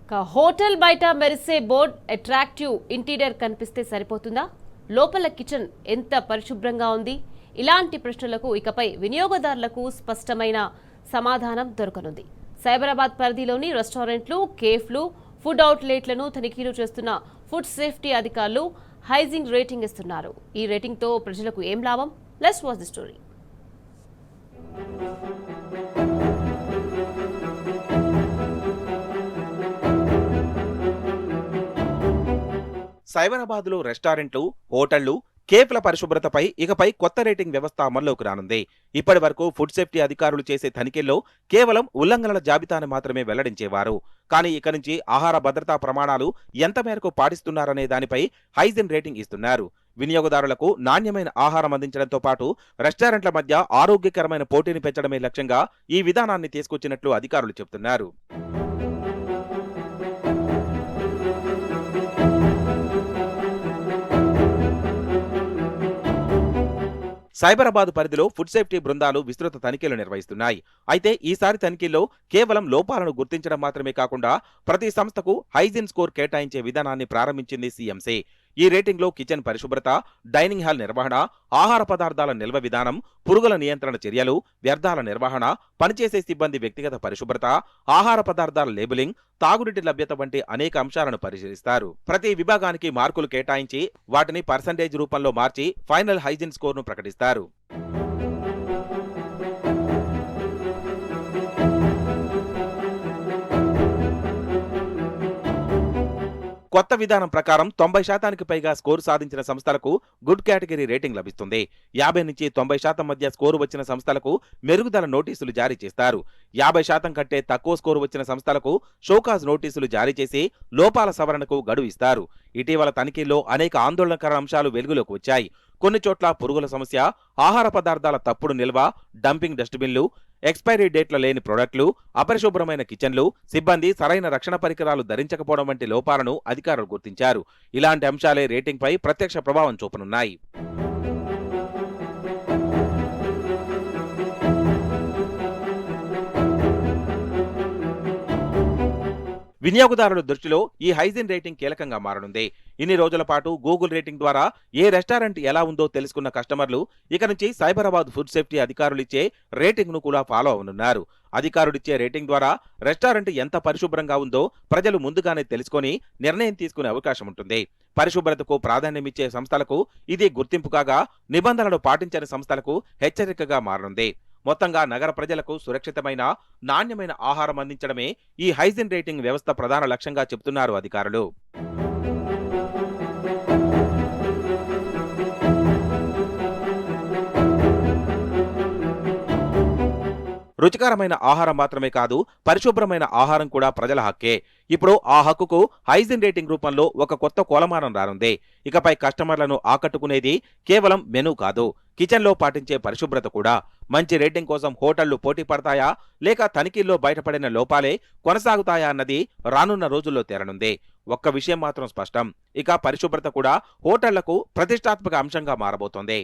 Hotel బయట మెరిసే board attractive interior కనిపిస్తే సరిపోతుందా? లోపల కిచెన్ ఎంత పరిశుభ్రంగా ఉంది? ఇలాంటి ప్రశ్నలకు ఇకపై వినియోగదారులకు స్పష్టమైన సమాధానం దొరకనుంది. సైబరాబాద్ పరిధిలోని రెస్టారెంట్లు, కేఫ్లు, ఫుడ్ అవుట్లెట్లను తనిఖీలు చేస్తున్న ఫుడ్ సేఫ్టీ అధికారులు హైజీన్ రేటింగ్ ఇస్తున్నారు. ఈ రేటింగ్తో ప్రజలకు ఏం లాభం? Let's watch the story. సైబరాబాద్లో రెస్టారెంట్లు, హోటళ్లు, కేఫ్ల పరిశుభ్రతపై ఇకపై కొత్త రేటింగ్ వ్యవస్థ అమల్లోకి రానుంది. ఇప్పటి వరకు ఫుడ్ సేఫ్టీ అధికారులు చేసే తనిఖీల్లో కేవలం ఉల్లంఘనల జాబితాను మాత్రమే వెల్లడించేవారు. కానీ ఇక నుంచి ఆహార భద్రతా ప్రమాణాలు ఎంత మేరకు పాటిస్తున్నారనే దానిపై హైజీన్ రేటింగ్ ఇస్తున్నారు. వినియోగదారులకు నాణ్యమైన ఆహారం అందించడంతో పాటు రెస్టారెంట్ల మధ్య ఆరోగ్యకరమైన పోటీని పెంచడమే లక్ష్యంగా ఈ విధానాన్ని తీసుకొచ్చినట్లు అధికారులు చెబుతున్నారు. సైబరాబాద్ పరిధిలో ఫుడ్ సేఫ్టీ బృందాలు విస్తృత తనిఖీలు నిర్వహిస్తున్నాయి. అయితే ఈసారి తనిఖీల్లో కేవలం లోపాలను గుర్తించడం మాత్రమే కాకుండా ప్రతి సంస్థకు హైజీన్ స్కోర్ కేటాయించే విధానాన్ని ప్రారంభించింది సీఎంసీ. ఈ రేటింగ్లో కిచెన్ పరిశుభ్రత, డైనింగ్ హాల్ నిర్వహణ, ఆహార పదార్థాల నిల్వ విధానం, పురుగుల నియంత్రణ చర్యలు, వ్యర్థాల నిర్వహణ, పనిచేసే సిబ్బంది వ్యక్తిగత పరిశుభ్రత, ఆహార పదార్థాల లేబులింగ్, తాగునీటి లభ్యత వంటి అనేక అంశాలను పరిశీలిస్తారు. ప్రతి విభాగానికి మార్కులు కేటాయించి వాటిని పర్సంటేజ్ రూపంలో మార్చి ఫైనల్ హైజీన్ స్కోర్ను ప్రకటిస్తారు. కొత్త విధానం ప్రకారం 90% పైగా స్కోరు సాధించిన సంస్థలకు గుడ్ కేటగిరీ రేటింగ్ లభిస్తుంది. 50 నుంచి 90% మధ్య స్కోరు వచ్చిన సంస్థలకు మెరుగుదల నోటీసులు జారీ చేస్తారు. 50% కంటే తక్కువ స్కోరు వచ్చిన సంస్థలకు షోకాజ్ నోటీసులు జారీ చేసి లోపాల సవరణకు గడువు ఇస్తారు. ఇటీవల తనిఖీల్లో అనేక ఆందోళనకర అంశాలు వెలుగులోకి వచ్చాయి. కొన్ని చోట్ల పురుగుల సమస్య, ఆహార పదార్థాల తప్పుడు నిల్వ, డంపింగ్ డస్ట్బిన్లు, ఎక్స్పైరీ డేట్ల లేని ప్రొడక్ట్లు, అపరిశుభ్రమైన కిచెన్లు, సిబ్బంది సరైన రక్షణ పరికరాలు ధరించకపోవడం వంటి లోపాలను అధికారులు గుర్తించారు. ఇలాంటి అంశాలే రేటింగ్పై ప్రత్యక్ష ప్రభావం చూపనున్నాయి. వినియోగదారుల దృష్టిలో ఈ హైజీన్ రేటింగ్ కీలకంగా మారనుంది. ఇన్ని రోజుల పాటు గూగుల్ రేటింగ్ ద్వారా ఏ రెస్టారెంట్ ఎలా ఉందో తెలుసుకున్న కస్టమర్లు ఇక నుంచి సైబరాబాద్ ఫుడ్ సేఫ్టీ అధికారులు ఇచ్చే రేటింగ్ ను కూడా ఫాలో అవనున్నారు. అధికారుడిచ్చే రేటింగ్ ద్వారా రెస్టారెంట్ ఎంత పరిశుభ్రంగా ఉందో ప్రజలు ముందుగానే తెలుసుకొని నిర్ణయం తీసుకునే అవకాశం ఉంటుంది. పరిశుభ్రతకు ప్రాధాన్యమిచ్చే సంస్థలకు ఇది గుర్తింపు కాగా, నిబంధనలు పాటించని సంస్థలకు హెచ్చరికగా మారనుంది. మొత్తంగా నగర ప్రజలకు సురక్షితమైన, నాణ్యమైన ఆహారం అందించడమే ఈ హైజీన్ రేటింగ్ వ్యవస్థ ప్రధాన లక్ష్యంగా చెబుతున్నారు అధికారులు. రుచికరమైన ఆహారం మాత్రమే కాదు, పరిశుభ్రమైన ఆహారం కూడా ప్రజల హక్కే. ఇప్పుడు ఆ హక్కుకు హైజీన్ రేటింగ్ రూపంలో ఒక కొత్త కొలమానం రానుంది. ఇకపై కస్టమర్లను ఆకట్టుకునేది కేవలం మెనూ కాదు, కిచెన్లో పాటించే పరిశుభ్రత కూడా. మంచి రేటింగ్ కోసం హోటళ్లు పోటీ పడతాయా, లేక తనిఖీల్లో బయటపడిన లోపాలే కొనసాగుతాయా అన్నది రానున్న రోజుల్లో తేలనుంది. ఒక్క విషయం మాత్రం స్పష్టం, ఇక పరిశుభ్రత కూడా హోటళ్లకు ప్రతిష్టాత్మక అంశంగా మారబోతోంది.